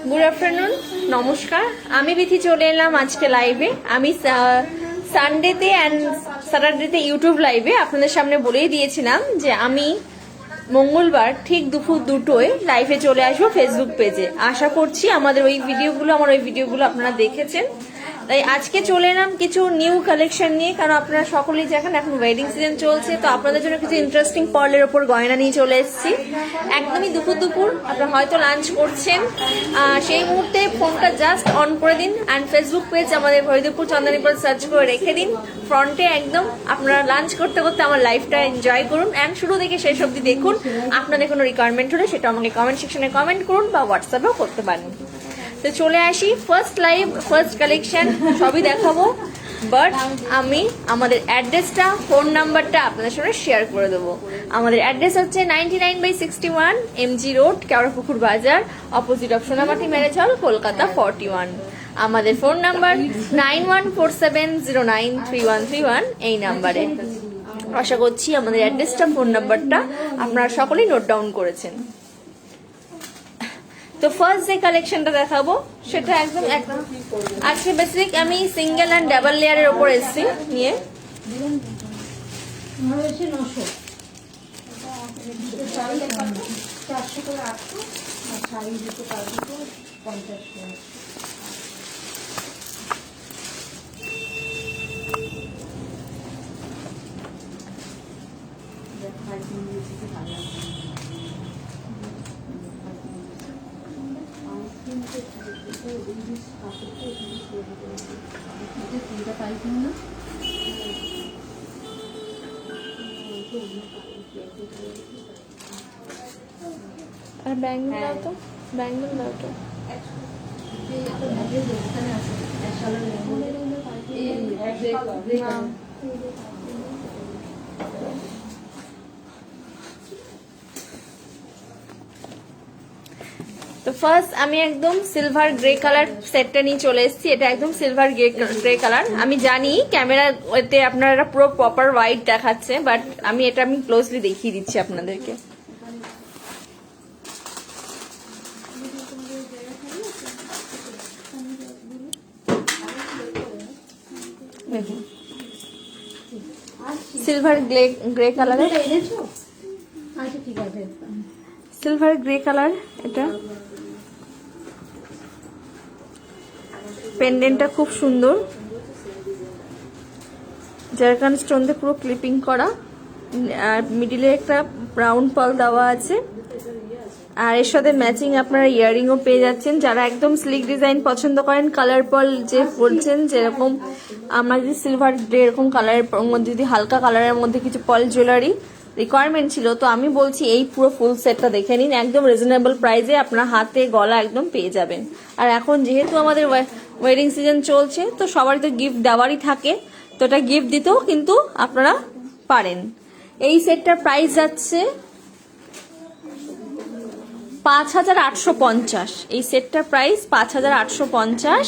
Good afternoon, নমস্কার। আমি বিথি চলে এলাম আজকে লাইভে। আমি সানডেতে অ্যান্ড স্যাটারডেতে ইউটিউব লাইভে আপনাদের সামনে বলেই দিয়েছিলাম যে আমি মঙ্গলবার ঠিক দুপুর 2টোয় লাইভে চলে আসবো ফেসবুক পেজে। আশা করছি আমার ওই ভিডিওগুলো আপনারা দেখেছেন। তাই আজকে চলে এলাম কিছু নিউ কালেকশন নিয়ে, কারণ আপনারা সকলেই দেখেন এখন ওয়েডিং সিজন চলছে, তো আপনাদের জন্য কিছু ইন্টারেস্টিং পার্লের ওপর গয়না নিয়ে চলে এসেছি। একদমই দুপুর আপনারা হয়তো লাঞ্চ করছেন, সেই মুহূর্তে ফোনটা জাস্ট অন করে দিন অ্যান্ড ফেসবুক পেজ আমাদের হরিদেবপুর চন্দনীপুর সার্চ করে রেখে দিন। ফ্রন্টে একদম আপনারা লাঞ্চ করতে করতে আমার লাইফটা এনজয় করুন অ্যান্ড শুরু থেকে শেষ অবধি দেখুন। আপনাদের কোনো রিকোয়ারমেন্ট হলে সেটা আমাকে কমেন্ট সেকশনে কমেন্ট করুন বা হোয়াটসঅ্যাপেও করতে পারেন। তো চলে আসি, ফার্স্ট লাইভ, ফার্স্ট কালেকশন সবই দেখাবো, বাট আমি আমাদের অ্যাড্রেসটা, ফোন নাম্বারটা আপনাদের সঙ্গে শেয়ার করে দেবো। আমাদের অ্যাড্রেস হচ্ছে 99/61 MG রোড, কেওড়াপুকুর বাজার, opposite of সোনামাটি marriage hall, Kolkata 41। আমাদের ফোন নাম্বার 9147093131, এই নাম্বারে। আশা করছি আমাদের অ্যাড্রেসটা, ফোন নাম্বারটা আপনারা সকলেই নোট ডাউন করেছেন। তো ফার্স্ট যে কালেকশনটা দেখাবো সেটা একদম আজকে বেসিক আমি সিঙ্গেল অ্যান্ড ডাবল লেয়ারের ওপর এসেছি নিয়ে। আর ব্যাঙ্গল দাও তো, ব্যাঙ্গল দাও তো। তো ফার্স্ট আমি একদম সিলভার গ্রে কালার সেটটা নিয়ে চলে এসেছি। এটা একদম সিলভার গ্রে কালার। আমি জানি ক্যামেরাতে আপনারা পুরো প্রপার হোয়াইট দেখাচ্ছে, বাট আমি ক্লোজলি দেখিয়ে দিচ্ছি আপনাদেরকে। সিলভার গ্রে কালারের, সিলভার গ্রে কালার। এটা পেন্ডেন্টটা খুব সুন্দর, জারকান স্টোন দিয়ে পুরো ক্লিপিং করা, আর মিডিলে একটা ব্রাউন পাল দেওয়া আছে, আর এর সাথে ম্যাচিং আপনারা ইয়াররিংও পেয়ে যাচ্ছেন। যারা একদম স্লিক ডিজাইন পছন্দ করেন, কালার পাল যে বলছেন, যেরকম আমরা যদি সিলভার গ্রে এরকম কালারের মধ্যে, যদি হালকা কালারের মধ্যে কিছু পার্ল জুয়েলারি রিকোয়ারমেন্ট ছিল, তো আমি বলছি এই পুরো ফুল সেটটা দেখে নিন। একদম রিজনেবল প্রাইসে আপনার হাতে গলা একদম পেয়ে যাবেন। আর এখন যেহেতু আমাদের ওয়েডিং সিজন চলছে, তো সবারই তো গিফট দেওয়ারই থাকে, তো এটা গিফট দিতেও কিন্তু আপনারা পারেন। এই সেটটার প্রাইস যাচ্ছে 5850। এই সেটটার প্রাইস 5850,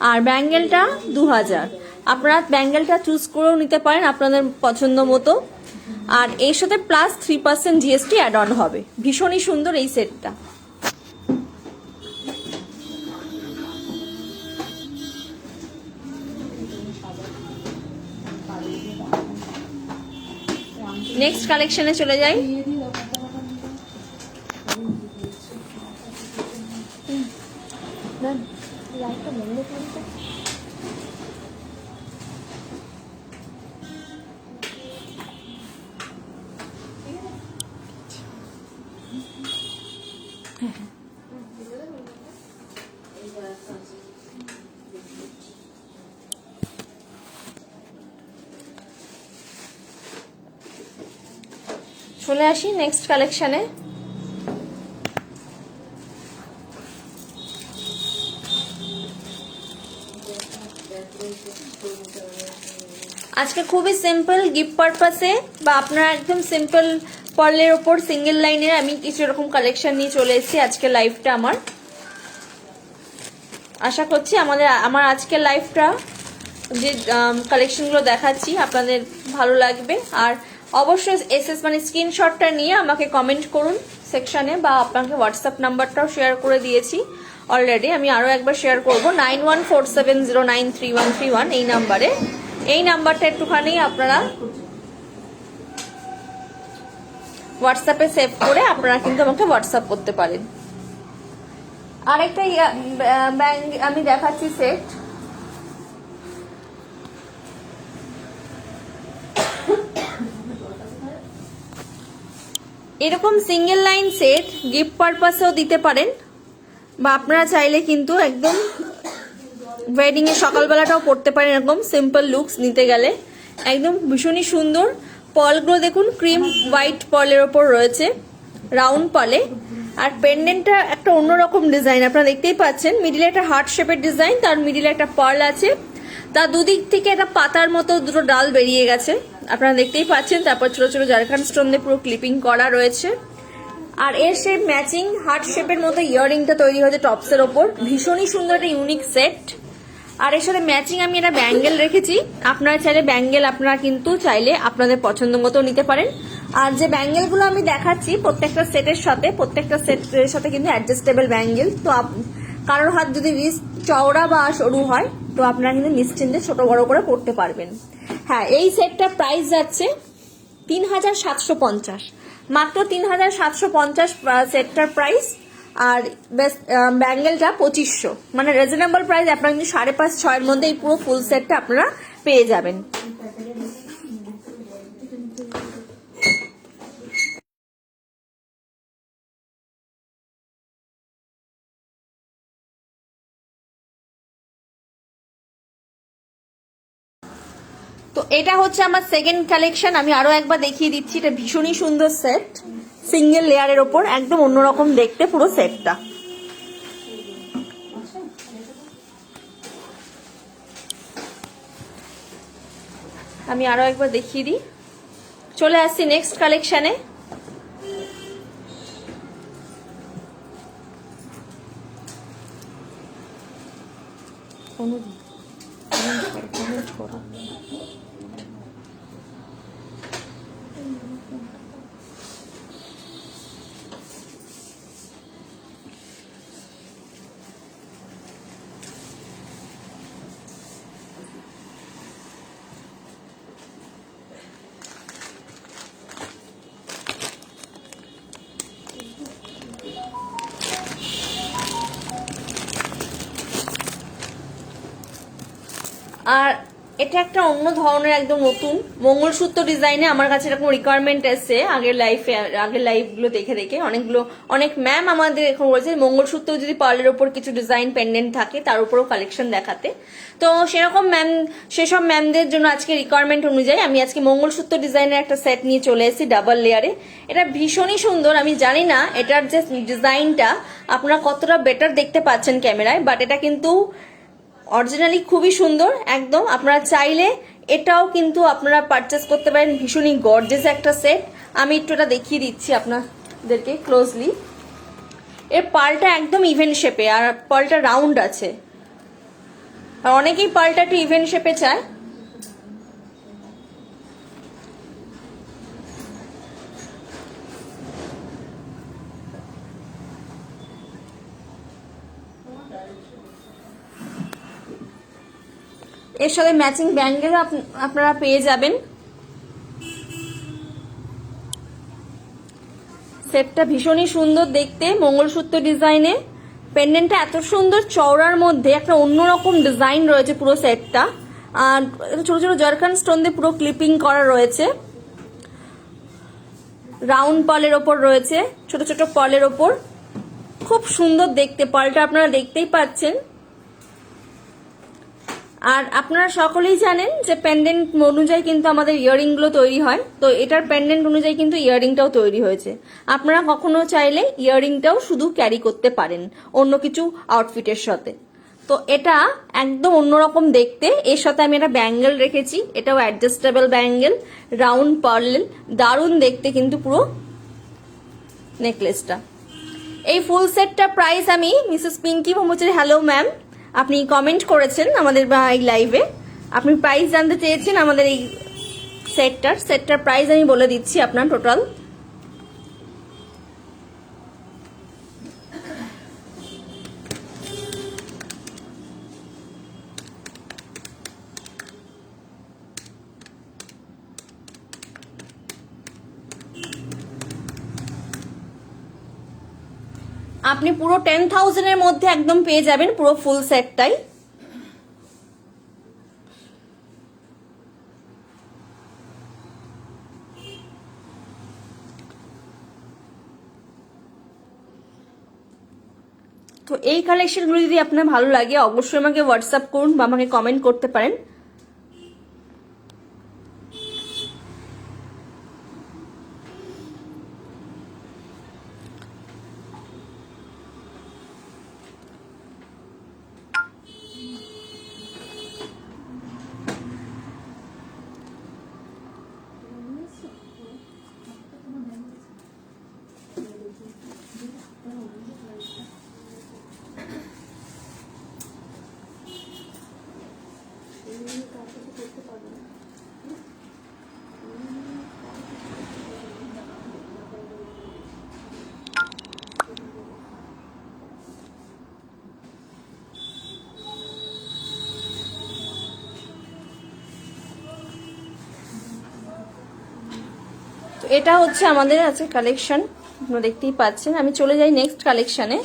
আর ব্যাঙ্গেলটা 2000। আপনারা ব্যাঙ্গেলটা চুজ করেও নিতে পারেন আপনাদের পছন্দ মতো, আর এর সাথে প্লাস 3% GST অ্যাড অন হবে। ভীষণই সুন্দর এই সেটটা। নেক্সট কালেকশনে চলে যাই। চলে আসি নেক্সট কালেকশনে। আজকে খুবই সিম্পল গিফট পারপাসে, বা আপনারা একদম সিম্পল পার্লের ওপর সিঙ্গেল লাইনের আমি কিছু এরকম কালেকশন নিয়ে চলে এসেছি আজকে লাইভটা আমার। আশা করছি আমার আজকের লাইভটা যে কালেকশনগুলো দেখাচ্ছি আপনাদের ভালো লাগবে। আর অবশ্যই এসএস মানে স্ক্রিনশটটা নিয়ে আমাকে কমেন্ট করুন সেকশনে বা আপনাকে হোয়াটসঅ্যাপ নাম্বারটাও শেয়ার করে দিয়েছি অলরেডি। আমি আরও একবার শেয়ার করবো, 9147093131 এই নাম্বারে। এই নাম্বারটা একটুখানি আপনারা হোয়াটসঅ্যাপে সেভ করে আপনারা কিন্তু আমাকে হোয়াটসঅ্যাপ করতে পারেন। আরেকটা আমি দেখাচ্ছি সেট। এরকম সিঙ্গেল লাইন সেট গিফট পারপাসেও দিতে পারেন, বা আপনারা চাইলে কিন্তু একদম ওয়েডিং এর সকালবেলাটাও পড়তে পারেন। এরকম সিম্পল লুকস নিতে গেলে একদম ভীষণই সুন্দর। পলগুলো দেখুন ক্রিম হোয়াইট পলের ওপর রয়েছে, রাউন্ড পলে। আর পেন্ডেন্টটা একটা অন্যরকম ডিজাইন, আপনারা দেখতেই পাচ্ছেন। মিডিলে একটা হার্ট শেপের ডিজাইন, তার মিডিলে একটা পার্ল আছে, তার দুদিক থেকে একটা পাতার মতো দুটো ডাল বেরিয়ে গেছে, আপনারা দেখতেই পাচ্ছেন। তারপর ছোট ছোট জারখান স্টোন দিয়ে পুরো ক্লিপিং করা রয়েছে। আর এর শেপ ম্যাচিং হার্ট শেপের মতো ইয়াররিংটা তৈরি হয়েছে টপসের ওপর। ভীষণই সুন্দর একটা ইউনিক সেট। আর এর সাথে ম্যাচিং আমি একটা ব্যাঙ্গেল রেখেছি। আপনারা চাইলে ব্যাঙ্গেল আপনারা কিন্তু চাইলে আপনাদের পছন্দ মতো নিতে পারেন। আর যে ব্যাঙ্গেলগুলো আমি দেখাচ্ছি প্রত্যেকটা সেটের সাথে কিন্তু অ্যাডজাস্টেবল ব্যাঙ্গেল। তো কারোর হাত যদি চওড়া বা সরু হয় তো আপনারা কিন্তু নিশ্চিন্তে ছোট বড় করে পড়তে পারবেন। হ্যাঁ, এই সেটটার প্রাইস যাচ্ছে 3750, মাত্র 3750 সেটটার প্রাইস। আর ব্যাঙ্গেলটা 2500, মানে রিজনেবল প্রাইস। আপনারা কিন্তু 5.5-6 মধ্যে এই পুরো ফুল সেটটা আপনারা পেয়ে যাবেন। তো এটা হচ্ছে আমার সেকেন্ড কালেকশন। আমি আরো একবার দেখিয়ে দিচ্ছি। এটা ভীষণই সুন্দর সেট, সিঙ্গেল লেয়ারের ওপর একদম অন্যরকম দেখতে পুরো সেটটা। আমি আরো একবার দেখিয়ে দিই। চলে আসছি নেক্সট কালেকশনে। আর এটা একটা অন্য ধরনের একদম নতুন মঙ্গলসূত্র ডিজাইনে আমার কাছে এরকম রিকোয়ারমেন্ট এসছে আগের লাইভগুলো দেখে দেখে। অনেক ম্যাম আমাদের এখন বলছে মঙ্গলসূত্র যদি পার্লের ওপর কিছু ডিজাইন পেন্ডেন্ট থাকে তার উপরও কালেকশন দেখাতে। তো সেসব ম্যামদের জন্য আজকে রিকোয়ারমেন্ট অনুযায়ী আমি আজকে মঙ্গলসূত্র ডিজাইনের একটা সেট নিয়ে চলে এসেছি ডাবল লেয়ারে। এটা ভীষণই সুন্দর। আমি জানি না এটার যে ডিজাইনটা আপনারা কতটা বেটার দেখতে পাচ্ছেন ক্যামেরায়, বাট এটা কিন্তু অরিজিনালি খুবই সুন্দর একদম। আপনারা চাইলে এটাও কিন্তু আপনারা পারচেস করতে পারেন। ভীষণই গর্জিয়াস একটা সেট। আমি একটু এটা দেখিয়ে দিচ্ছি আপনাদেরকে ক্লোজলি। এর পালটা একদম ইভেন্ট শেপে, আর পালটা রাউন্ড আছে। আর অনেকেই পালটা একটু ইভেন্ট শেপে চায়। এর সাথে ম্যাচিং ব্যাঙ্গেল আপনারা পেয়ে যাবেন। সেটটা ভীষণই সুন্দর দেখতে, মঙ্গলসূত্র ডিজাইনে। পেন্ডেন্টটা এত সুন্দর চওড়ার মধ্যে একটা অন্যরকম ডিজাইন রয়েছে পুরো সেটটা। আর ছোট ছোট জারখান স্টোন দিয়ে পুরো ক্লিপিং করা রয়েছে। রাউন্ড পালের ওপর রয়েছে, ছোট ছোট পালের ওপর। খুব সুন্দর দেখতে, পালটা আপনারা দেখতেই পাচ্ছেন। আর আপনারা সকলেই জানেন যে পেন্ডেন্ট অনুযায়ী কিন্তু আমাদের ইয়াররিং গুলো তৈরি হয়। তো এটার পেন্ডেন্ট অনুযায়ী কিন্তু ইয়াররিংটাও তৈরি হয়েছে। আপনারা কখনো চাইলে ইয়াররিংটাও শুধু ক্যারি করতে পারেন অন্য কিছু আউটফিটের সাথে। তো এটা একদম অন্যরকম দেখতে। এর সাথে আমি একটা ব্যাঙ্গেল রেখেছি, এটাও অ্যাডজাস্টেবল ব্যাঙ্গেল, রাউন্ড পার্ল, দারুণ দেখতে কিন্তু পুরো নেকলেসটা। এই ফুল সেটটা প্রাইস আমি মিসেস পিঙ্কি ব্রহ্মচারী, হ্যালো ম্যাম, আপনি কমেন্ট করেছেন আমাদের এই লাইভে, আপনি প্রাইস জানতে চেয়েছেন আমাদের এই সেটটার প্রাইস আমি বলে দিচ্ছি আপনার টোটাল। আপনি পুরো 10,000-এর মধ্যে একদম পেয়ে যাবেন পুরো ফুল সেটটাই। তো এই কালেকশনগুলো যদি আপনার ভালো লাগে অবশ্যই আমাকে হোয়াটসঅ্যাপ করুন বা আমাকে কমেন্ট করতে পারেন। তো এটা হচ্ছে আমাদের আছে কালেকশন, আপনারা দেখতেই পাচ্ছেন। আমি চলে যাই নেক্সট কালেকশনে।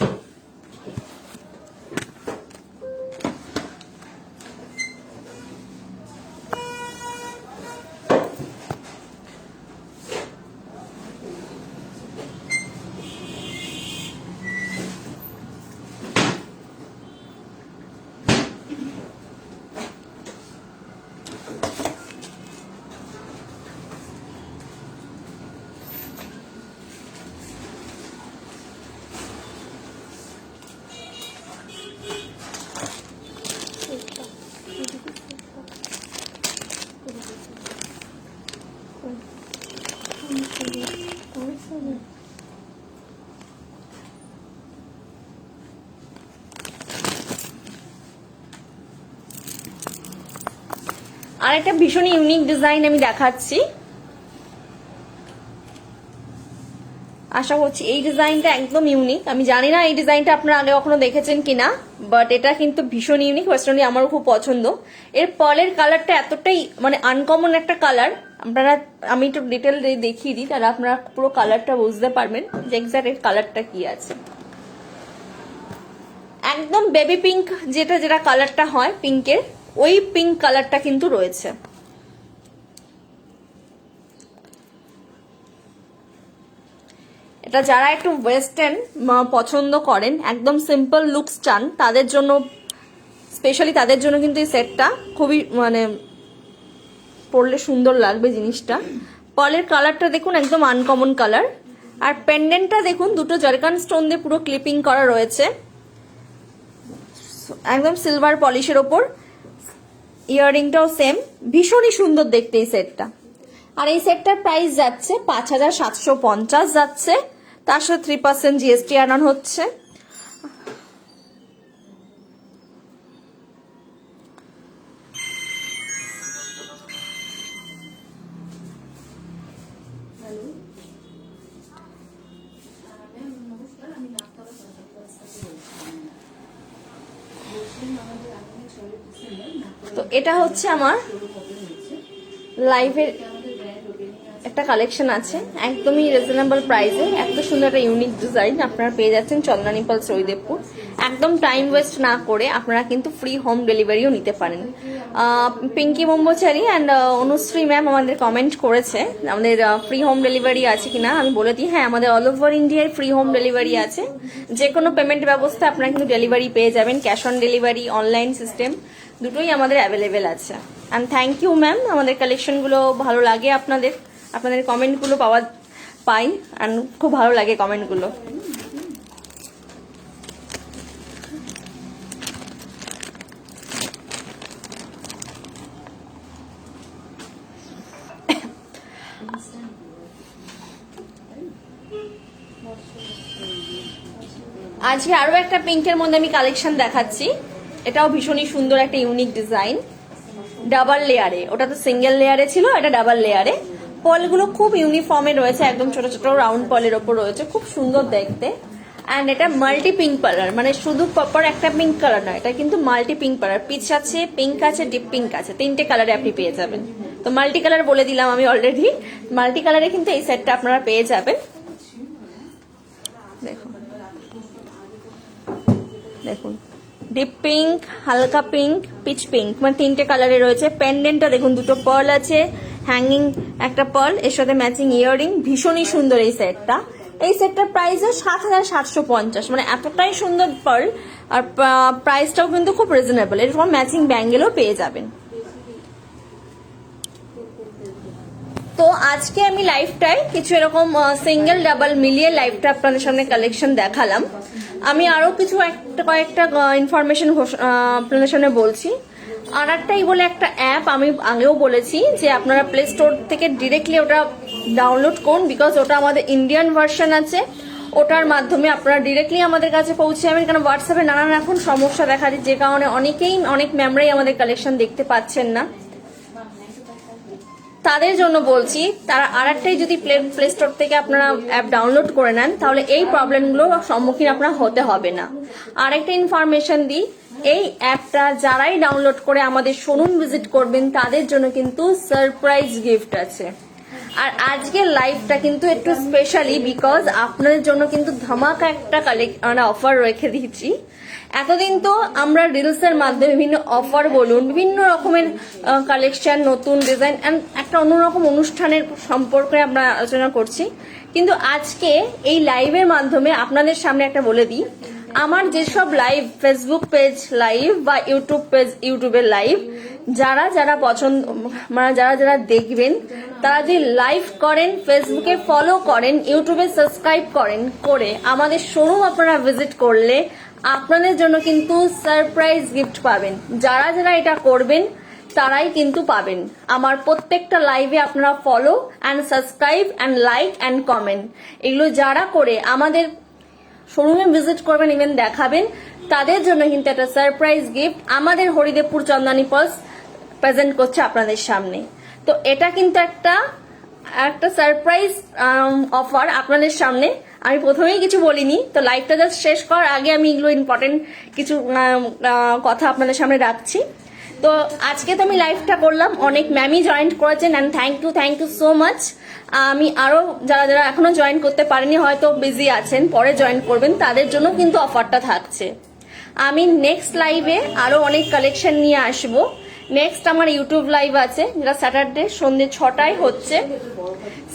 আর একটা ভীষণ ইউনিক ডিজাইন আমি দেখাচ্ছি। আশা করছি এই ডিজাইনটা একদম ইউনিক। আমি জানি না এই ডিজাইনটা আপনারা আগে কখনো দেখেছেন কিনা, বাট এটা কিন্তু ভীষণ ইউনিক, পার্সোনালি আমারও খুব পছন্দ। এর পলের কালারটা এতটাই মানে আনকমন একটা কালার, আপনারা আমি একটু ডিটেল দেখিয়ে দিই, তাহলে আপনারা পুরো কালারটা বুঝতে পারবেন যে এক্সাক্ট এর কালারটা কি আছে। একদম বেবি পিঙ্ক, যেটা কালারটা হয় পিঙ্কের, ওই পিঙ্ক কালারটা কিন্তু রয়েছে। এটা যারা একটু ওয়েস্টার্ন পছন্দ করেন, একদম সিম্পল লুকস চান, তাদের জন্য স্পেশালি তাদের জন্য কিন্তু এই সেটটা খুবই মানে পরলে সুন্দর লাগবে জিনিসটা। পলের কালারটা দেখুন একদম আনকমন কালার। আর পেন্ডেন্টটা দেখুন দুটো জারকান স্টোন দিয়ে পুরো ক্লিপিং করা রয়েছে, একদম সিলভার পলিশের ওপর। ইয়াররিংটাও সেম, ভীষণই সুন্দর দেখতে এই সেটটা। আর এই সেটটার প্রাইস যাচ্ছে 5,750 যাচ্ছে, তার সাথে 3% জিএসটি অ্যাড অন হচ্ছে। তো এটা হচ্ছে আমার লাইভের একটা কালেকশন আছে, একদমই রিজনেবল প্রাইসে এত সুন্দর একটা ইউনিক ডিজাইন আপনারা পেয়ে যাচ্ছেন চন্দনা পালস জয়দেবপুর। একদম টাইম ওয়েস্ট না করে আপনারা কিন্তু ফ্রি হোম ডেলিভারিও নিতে পারেন। পিঙ্কি মোম্বচারি অ্যান্ড অনুশ্রী ম্যাম আমাদের কমেন্ট করেছে আমাদের ফ্রি হোম ডেলিভারি আছে কিনা। আমি বলে দিই হ্যাঁ, আমাদের অল ওভার ইন্ডিয়ায় ফ্রি হোম ডেলিভারি আছে। যে কোনো পেমেন্ট ব্যবস্থা আপনারা কিন্তু ডেলিভারি পেয়ে যাবেন, cash on delivery, online system দুটোই আমাদের অ্যাভেলেবেল আছে। অ্যান্ড থ্যাংক ইউ ম্যাম, আমাদের কালেকশনগুলো ভালো লাগে, আপনাদের কমেন্টগুলো পাই অ্যান্ড খুব ভালো লাগে কমেন্টগুলো। আজকে আরো একটা পিঙ্কের মধ্যে আমি কালেকশন দেখাচ্ছি, এটাও ভীষণই সুন্দর একটা ইউনিক ডিজাইন, ডাবল লেয়ারে। ওটা তো সিঙ্গেল লেয়ারে ছিল, এটা ডাবল লেয়ারে। পলগুলো খুব ইউনিফর্মে রয়েছে, একদম ছোট ছোট রাউন্ড পলের ওপর রয়েছে, খুব সুন্দর দেখতে। অ্যান্ড এটা মাল্টি পিঙ্ক কালার, মানে শুধু প্রপার একটা পিঙ্ক কালার নয়, এটা কিন্তু মাল্টি পিঙ্ক কালার। পিচ আছে, পিঙ্ক আছে, ডিপ পিঙ্ক আছে, তিনটে কালারে আপনি পেয়ে যাবেন। তো মাল্টি কালার বলে দিলাম আমি অলরেডি, মাল্টি কালারে কিন্তু এই সেটটা আপনারা পেয়ে যাবেন। দেখুন দেখুন ডিপ পিঙ্ক, হালকা পিঙ্ক, পিচ পিঙ্ক, মানে তিনটে কালারে রয়েছে। পেন্ডেন্টটা দেখুন, দুটো পার্ল আছে, হ্যাঙ্গিং একটা পার্ল, এর সাথে ম্যাচিং ইয়াররিং। ভীষণই সুন্দর এই সেটটা। এই সেটটার প্রাইস 7,750, মানে এতটাই সুন্দর পার্ল, আর প্রাইসটাও কিন্তু খুব রিজনেবল। এরকম ম্যাচিং ব্যাঙ্গেলও পেয়ে যাবেন। তো আজকে আমি লাইভটায় কিছু এরকম সিঙ্গেল ডাবল মিলিয়ে লাইভটা আপনাদের সামনে কালেকশন দেখালাম। আমি আরো কিছু কয়েকটা ইনফরমেশন আপনাদের সামনে বলছি। আরাকটাই বলে একটা অ্যাপ, আমি আগেও বলেছি যে আপনারা প্লে স্টোর থেকে ডিরেক্টলি ওটা ডাউনলোড করুন, বিকজ ওটা আমাদের ইন্ডিয়ান ভার্সন আছে। ওটার মাধ্যমে আপনারা ডিরেক্টলি আমাদের কাছে পৌঁছে যাবেন, কারণ হোয়াটসঅ্যাপে নানান এখন সমস্যা দেখা দিচ্ছে, যে কারণে অনেক ম্যামরাই আমাদের কালেকশন দেখতে পাচ্ছেন না। তাদের জন্য বলছি, তারা আরেকটাই যদি প্লে স্টোর থেকে আপনারা অ্যাপ ডাউনলোড করে নেন, তাহলে এই প্রবলেমগুলো সম্মুখীন আপনার হতে হবে না। আরেকটা ইনফরমেশন দিই, এই অ্যাপটা যারাই ডাউনলোড করে আমাদের শোরুম ভিজিট করবেন, তাদের জন্য কিন্তু সারপ্রাইজ গিফট আছে। আর আজকের লাইভটা কিন্তু একটু স্পেশালি, বিকজ আপনাদের জন্য কিন্তু ধামাকা একটা অফার রেখে দিয়েছি। এতদিন তো আমরা রিলস এর মাধ্যমে বিভিন্ন অফার বলুন, বিভিন্ন রকমের কালেকশন, নতুন ডিজাইন, একটা অন্যরকম অনুষ্ঠানের সম্পর্কে আমরা আলোচনা করছি, কিন্তু আজকে এই লাইভের মাধ্যমে আপনাদের সামনে একটা বলে দিই, আমার যেসব লাইভ, ফেসবুক পেজ লাইভ বা ইউটিউবের লাইভ, যারা পছন্দ, মানে যারা দেখবেন, তারা যদি লাইভ করেন, ফেসবুকে ফলো করেন, ইউটিউবে সাবস্ক্রাইব করেন, করে আমাদের শোরুম আপনারা ভিজিট করলে আপনাদের জন্য কিন্তু সারপ্রাইজ গিফট পাবেন। যারা এটা করবেন তারাই কিন্তু পাবেন। আমার প্রত্যেকটা লাইভে আপনারা follow and subscribe and like and comment, এগুলো যারা করে আমাদের শোরুমে ভিজিট করবেন, ইভেন দেখাবেন, তাদের জন্য কিন্তু একটা সারপ্রাইজ গিফট আমাদের হরিদেবপুর চন্দনী পার্লস প্রেজেন্ট করছে আপনাদের সামনে। তো এটা কিন্তু একটা সারপ্রাইজ অফার আপনাদের সামনে। আমি প্রথমেই কিছু বলিনি, তো লাইভটা জাস্ট শেষ করার আগে আমি এগুলো ইম্পর্টেন্ট কিছু কথা আপনাদের সামনে রাখছি। তো আজকে তো আমি লাইভটা করলাম, অনেক ম্যামই জয়েন করেছেন, and thank you so much. আমি আরো যারা এখনো জয়েন করতে পারেনি, হয়তো বিজি আছেন, পরে জয়েন করবেন, তাদের জন্য কিন্তু অফারটা থাকছে। আমি নেক্সট লাইভে আরো অনেক কালেকশন নিয়ে আসবো। নেক্সট আমার ইউটিউব লাইভ আছে, যেটা স্যাটারডে সন্ধ্যে 6টায় হচ্ছে।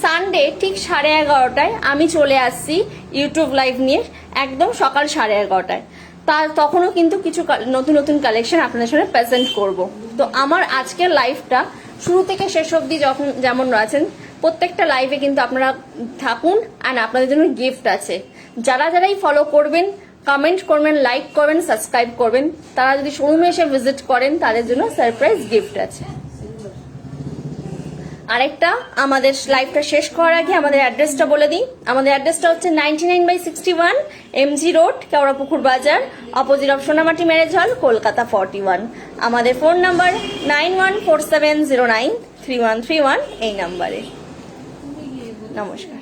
সানডে ঠিক 11:30টায় আমি চলে আসছি ইউটিউব লাইভ নিয়ে, একদম সকাল 11:30টায়। তখনও কিন্তু কিছু নতুন কালেকশন আপনাদের সামনে প্রেজেন্ট করব। তো আমার আজকের লাইভটা শুরু থেকে শেষ অবধি যেমন আছেন, প্রত্যেকটা লাইভে কিন্তু আপনারা থাকুন, অ্যান্ড আপনাদের জন্য গিফট আছে। যারাই ফলো করবেন, কমেন্ট করবেন, লাইক করবেন, সাবস্ক্রাইব করবেন, তারা যদি শোরুমে এসে ভিজিট করেন, তাদের জন্য সারপ্রাইজ গিফট আছে। আরেকটা, আমাদের লাইভটা শেষ করার আগে আমাদের অ্যাড্রেসটা বলে দিই। আমাদের অ্যাড্রেসটা হচ্ছে 99/61 MG রোড, কেওড়াপুকুর বাজার, opposite of সোনামাটি marriage hall, Kolkata 41। আমাদের ফোন নাম্বার 9147093131, এই নাম্বারে। নমস্কার।